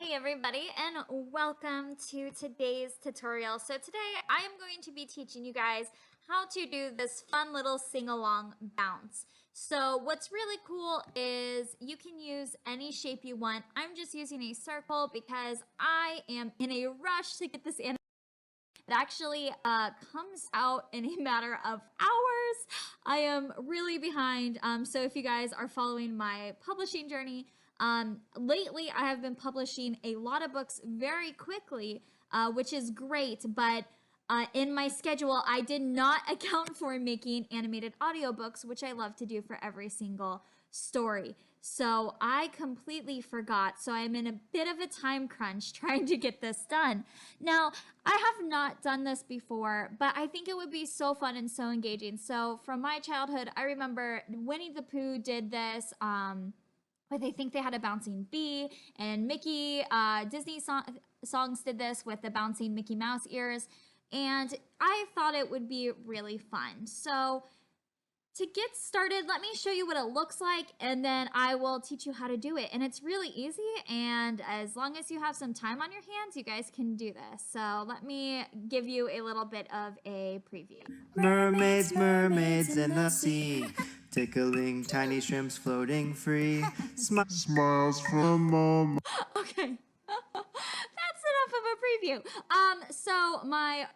Hi everybody and welcome to today's tutorial. So today I am going to be teaching you guys how to do this fun little sing-along bounce. So what's really cool is you can use any shape you want. I'm just using a circle because I am in a rush to get this animation. It actually comes out in a matter of hours. I am really behind. So if you guys are following my publishing journey, lately I have been publishing a lot of books very quickly, which is great. But in my schedule, I did not account for making animated audiobooks, which I love to do for every single story. So I completely forgot. So I'm in a bit of a time crunch trying to get this done. Now, I have not done this before, but I think it would be so fun and so engaging. So from my childhood, I remember Winnie the Pooh did this. But I think they had a bouncing bee, and Mickey, Disney songs did this with the bouncing Mickey Mouse ears. And I thought it would be really fun. So to get started, let me show you what it looks like, and then I will teach you how to do it. And it's really easy, and as long as you have some time on your hands, you guys can do this. So let me give you a little bit of a preview. Mermaids, mermaids in the sea, tickling tiny shrimps floating free. Smiles from mom. Okay. That's enough of a preview. So my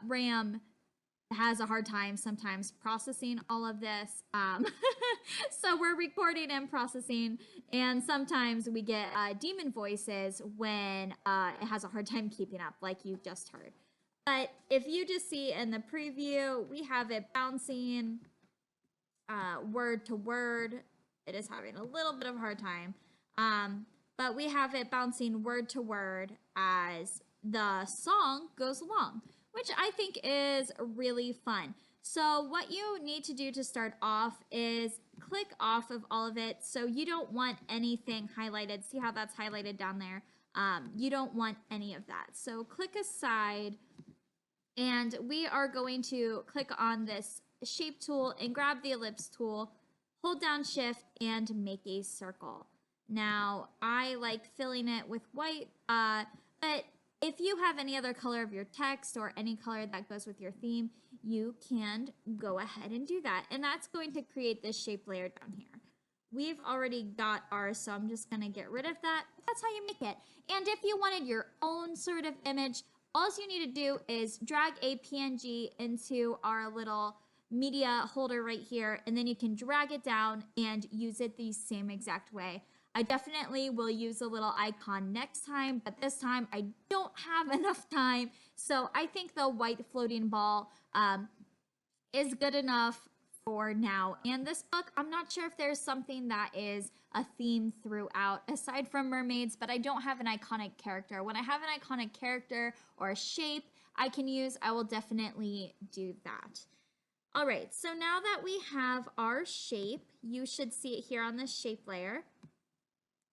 RAM has a hard time sometimes processing all of this. So we're recording and processing, and sometimes we get demon voices when it has a hard time keeping up, like you just heard. But if you just see in the preview, we have it bouncing word to word. It is having a little bit of a hard time. But we have it bouncing word to word as the song goes along, which I think is really fun. So what you need to do to start off is click off of all of it. So you don't want anything highlighted. See how that's highlighted down there? You don't want any of that. So click aside, and we are going to click on this shape tool and grab the ellipse tool, hold down shift and make a circle. Now I like filling it with white, but if you have any other color of your text or any color that goes with your theme, you can go ahead and do that. And that's going to create this shape layer down here. We've already got ours, so I'm just gonna get rid of that. That's how you make it. And if you wanted your own sort of image, all you need to do is drag a PNG into our little media holder right here, and then you can drag it down and use it the same exact way. I definitely will use a little icon next time, but this time I don't have enough time. So I think the white floating ball is good enough for now. And this book, I'm not sure if there's something that is a theme throughout aside from mermaids, but I don't have an iconic character. When I have an iconic character or a shape I can use, I will definitely do that. All right, so now that we have our shape, you should see it here on this shape layer.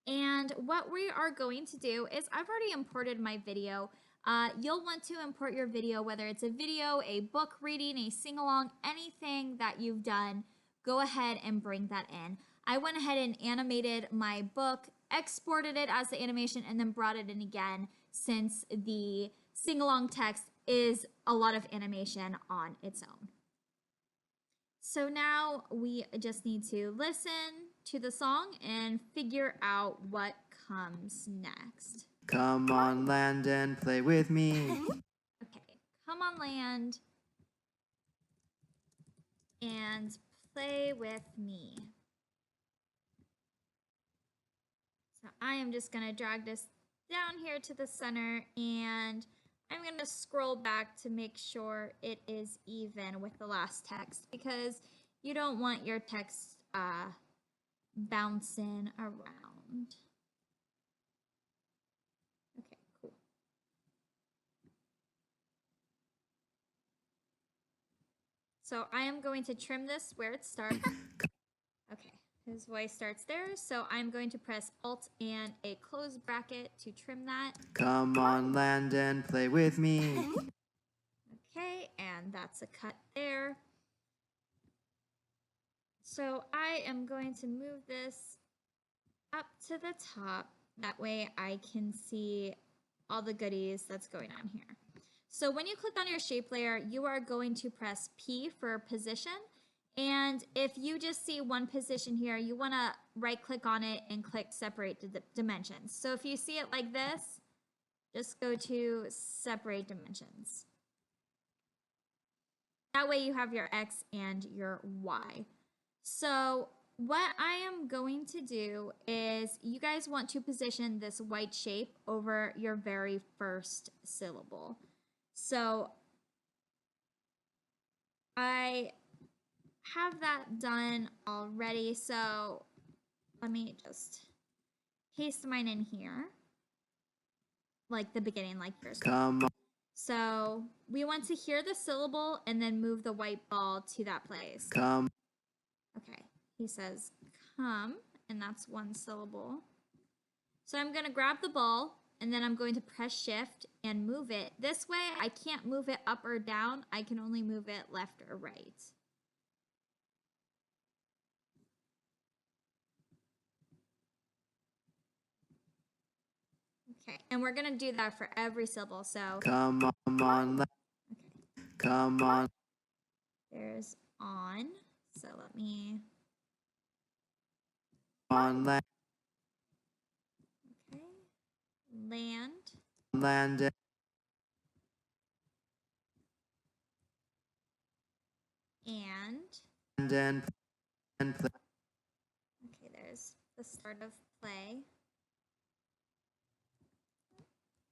And what we are going to do is I've already imported my video. You'll want to import your video, whether it's a video, a book reading, a sing-along, anything that you've done, go ahead and bring that in. I went ahead and animated my book, exported it as the animation, and then brought it in again since the sing-along text is a lot of animation on its own. So now we just need to listen to the song and figure out what comes next. Come on land and play with me. Okay, come on land and play with me. So I am just gonna drag this down here to the center, and I'm gonna scroll back to make sure it is even with the last text, because you don't want your text bouncing around. Okay, cool. So I am going to trim this where it starts. Okay, his voice starts there. So I'm going to press Alt and a close bracket to trim that. Come on land and play with me. Okay, and that's a cut there. So I am going to move this up to the top That way I can see all the goodies that's going on here. So when you click on your shape layer, you are going to press P for position. And if you just see one position here, you want to right click on it and click separate dimensions. So if you see it like this, just go to separate dimensions. That way you have your X and your Y. So what I am going to do is you guys want to position this white shape over your very first syllable. So I have that done already. So let me just paste mine in here. Like the beginning, like yours. Come on. So we want to hear the syllable and then move the white ball to that place. Come. Okay, he says come, and that's one syllable. So I'm going to grab the ball, and then I'm going to press shift and move it. This way, I can't move it up or down. I can only move it left or right. Okay, and we're going to do that for every syllable. So Come on. okay. Come on. There's on. So let me. On land. Okay. Land. Land. And play. okay, there's the start of play.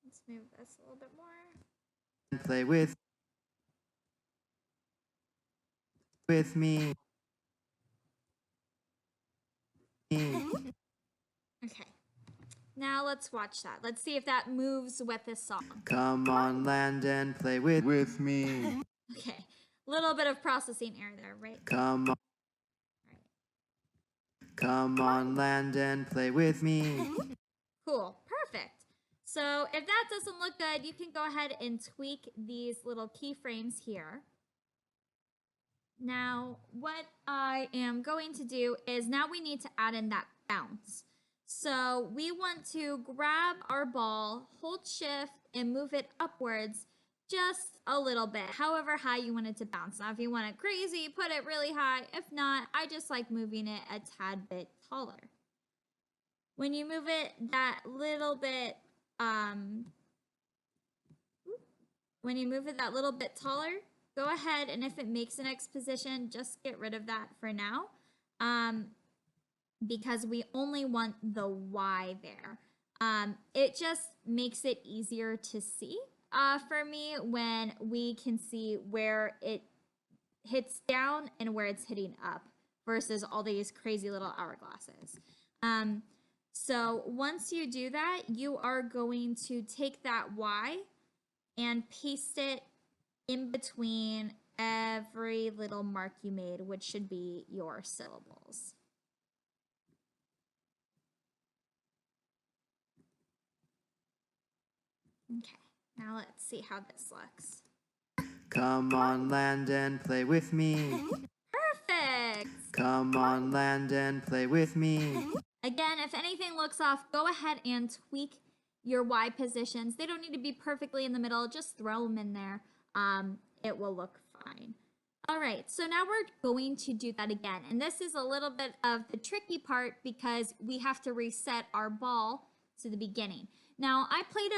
Let's move this a little bit more. And play with me. Okay. Now let's watch that. Let's see if that moves with this song. Come on, land and play with me. Okay. A little bit of processing error there, right? Come on. Come on, land and play with me. Cool. Perfect. So if that doesn't look good, you can go ahead and tweak these little keyframes here. Now, what I am going to do is now we need to add in that bounce. So we want to grab our ball, hold shift, and move it upwards just a little bit, however high you want it to bounce. Now, if you want it crazy, put it really high. If not, I just like moving it a tad bit taller. When you move it that little bit, taller, go ahead and if it makes an X position, just get rid of that for now. Because we only want the Y there. It just makes it easier to see for me when we can see where it hits down and where it's hitting up versus all these crazy little hourglasses. So once you do that, you are going to take that Y and paste it in between every little mark you made, which should be your syllables. Okay, now let's see how this looks. Come on, land and play with me. Perfect! Come on, land and play with me. Again, if anything looks off, go ahead and tweak your Y positions. They don't need to be perfectly in the middle, just throw them in there. It will look fine. All right, so now we're going to do that again. And this is a little bit of the tricky part because we have to reset our ball to the beginning. Now, I played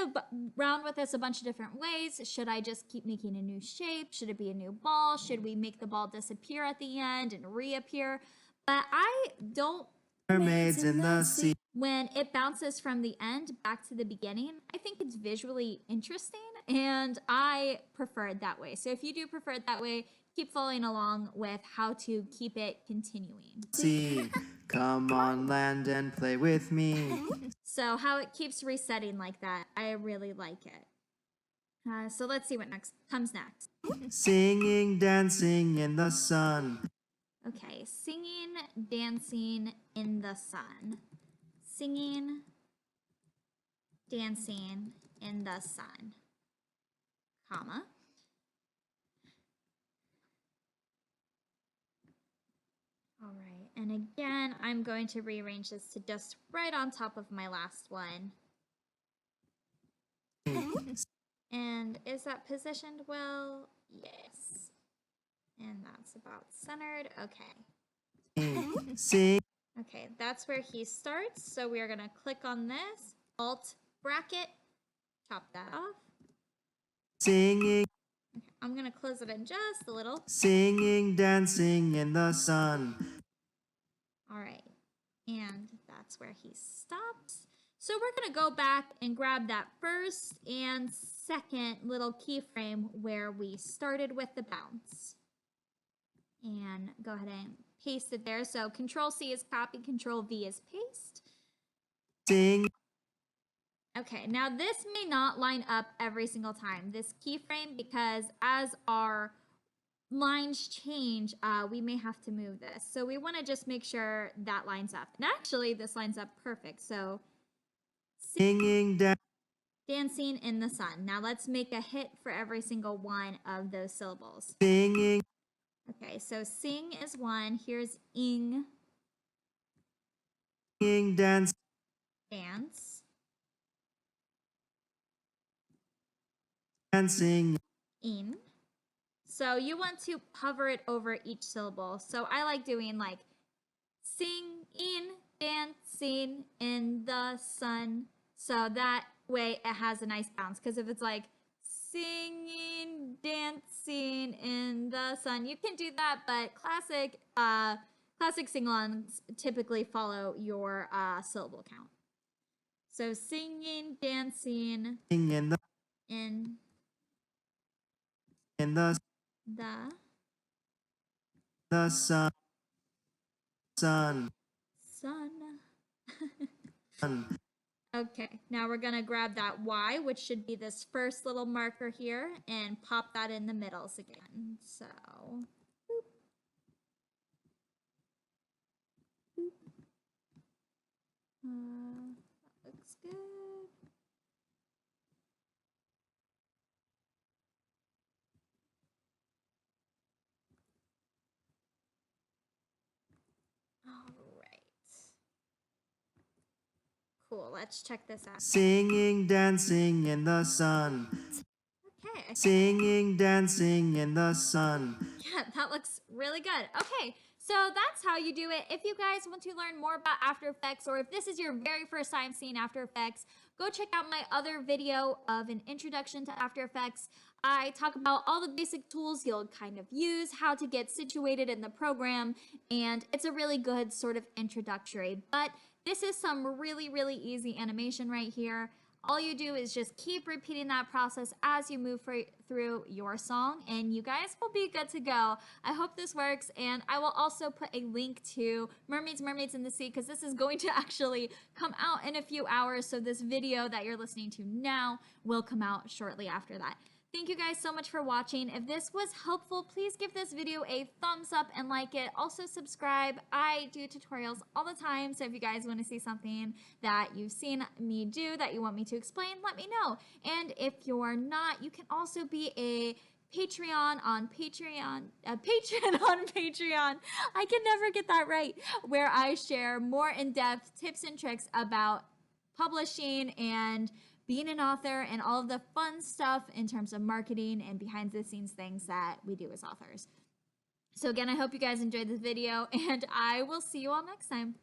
around with this a bunch of different ways. Should I just keep making a new shape? Should it be a new ball? Should we make the ball disappear at the end and reappear? But I don't. Mermaids in the sea. When it bounces from the end back to the beginning, I think it's visually interesting and I prefer it that way. So if you do prefer it that way, keep following along with how to keep it continuing. See, come on, land and play with me. So how it keeps resetting like that, I really like it. So let's see what comes next. Singing, dancing in the sun. Okay, singing, dancing in the sun. Singing, dancing in the sun, comma. All right. And again, I'm going to rearrange this to just right on top of my last one. And is that positioned well? Yes. And that's about centered. Okay. Sing. Okay, that's where he starts. So we are going to click on this, Alt bracket, chop that off. Singing. Okay, I'm going to close it in just a little. Singing, dancing in the sun. All right, and that's where he stops. So we're going to go back and grab that first and second little keyframe where we started with the bounce. And go ahead and paste it there. So Control C is copy, Control V is paste. Sing. Okay, now this may not line up every single time, this keyframe, because as our lines change, we may have to move this. So we want to just make sure that lines up. And actually, this lines up perfect. So Singing, dancing in the sun. Now let's make a hit for every single one of those syllables. singing. Okay, so sing is one. Here's ing. Singing, dance. Dance. Dancing. In. So you want to hover it over each syllable. So I like doing like sing in, dancing in the sun. So that way it has a nice bounce. Because if it's like singing, dancing in the sun, you can do that, but classic sing-alongs typically follow your syllable count. So singing, dancing In the in the sun. sun. Sun. Okay, now we're gonna grab that Y, which should be this first little marker here, and pop that in the middles again. So, boop. Boop. That looks good. All right. Cool, let's check this out. Singing, dancing in the sun. Okay. Singing, dancing in the sun. Yeah, that looks really good. Okay, so that's how you do it. If you guys want to learn more about After Effects, or if this is your very first time seeing After Effects, go check out my other video of an introduction to After Effects. I talk about all the basic tools you'll kind of use, how to get situated in the program, and it's a really good sort of introductory. But this is some really, really easy animation right here. All you do is just keep repeating that process as you move through your song, and you guys will be good to go. I hope this works, and I will also put a link to Mermaids in the Sea, because this is going to actually come out in a few hours, so this video that you're listening to now will come out shortly after that. Thank you guys so much for watching. If this was helpful, please give this video a thumbs up and like it. Also subscribe. I do tutorials all the time, so if you guys want to see something that you've seen me do that you want me to explain, let me know. And if you're not, you can also be a patron on Patreon. I can never get that right. Where I share more in-depth tips and tricks about publishing and being an author and all of the fun stuff in terms of marketing and behind the scenes things that we do as authors. So again, I hope you guys enjoyed this video, and I will see you all next time.